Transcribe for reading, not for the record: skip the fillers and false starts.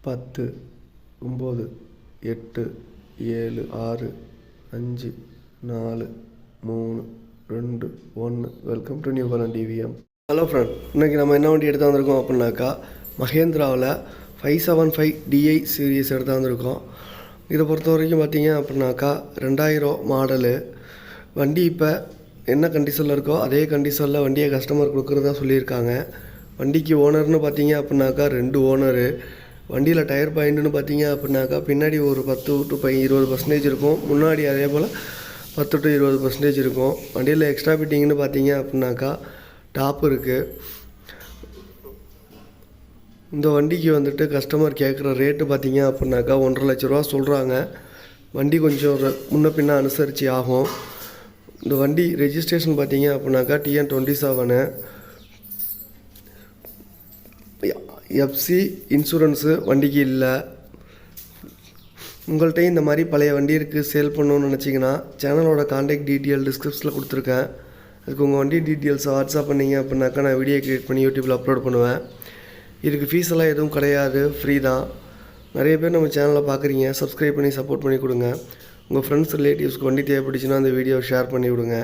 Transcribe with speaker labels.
Speaker 1: 10 9 8 7 6 5 4 3 2 1. Welcome to new Balan TVM. Hello friend, இன்றைக்கி நம்ம என்ன வண்டி எடுத்து வந்திருக்கோம் அப்படின்னாக்கா மஹேந்திராவில் 575 DI சீரீஸ் எடுத்து வந்திருக்கோம். இதை பொறுத்த வரைக்கும் பார்த்தீங்க அப்படின்னாக்கா 2000 மாடலு வண்டி. இப்போ என்ன கண்டிஷனில் இருக்கோ அதே கண்டிஷனில் வண்டியை கஸ்டமர் கொடுக்குறதா சொல்லியிருக்காங்க. வண்டிக்கு ஓனர்னு பார்த்தீங்க அப்படின்னாக்கா 2 ஓனரு. வண்டியில் டயர் பாயிண்ட்டுன்னு பார்த்தீங்க அப்படின்னாக்கா பின்னாடி ஒரு 10 to 20% இருக்கும், முன்னாடி அதே போல் 10 to 20% இருக்கும். வண்டியில் எக்ஸ்ட்ரா ஃபிட்டிங்னு பார்த்தீங்க அப்படின்னாக்கா டாப் இருக்குது. இந்த வண்டிக்கு வந்துட்டு கஸ்டமர் கேட்குற ரேட்டு பார்த்தீங்க அப்படின்னாக்கா 1.5 லட்ச ரூபா சொல்கிறாங்க. வண்டி கொஞ்சம் முன்ன பின்ன அனுசரித்து ஆகும். இந்த வண்டி ரெஜிஸ்ட்ரேஷன் பார்த்தீங்க அப்படின்னாக்கா TN27. FC இன்சூரன்ஸு வண்டிக்கு இல்லை. உங்கள்கிட்ட இந்த மாதிரி பழைய வண்டி இருக்குது, சேல் பண்ணணுன்னு நினச்சிங்கன்னா சேனலோட கான்டாக்ட் டீட்டெயில் டிஸ்கிரிப்ஷனில் கொடுத்துருக்கேன். அதுக்கு உங்கள் வண்டி டீட்டெயில்ஸை வாட்ஸ்அப் பண்ணிங்க அப்படின்னாக்கா நான் வீடியோ க்ரியேட் பண்ணி யூடியூப்பில் அப்லோட் பண்ணுவேன். இதுக்கு ஃபீஸ் எல்லாம் எதுவும் கிடையாது, ஃப்ரீ தான். நிறைய பேர் நம்ம சேனலில் பார்க்குறீங்க, சப்ஸ்கிரைப் பண்ணி சப்போர்ட் பண்ணி கொடுங்க. உங்கள் ஃப்ரெண்ட்ஸ் ரிலேட்டிவ்ஸ்க்கு வண்டி தேவைப்பட்டுச்சுன்னா அந்த வீடியோவை ஷேர் பண்ணி விடுங்க.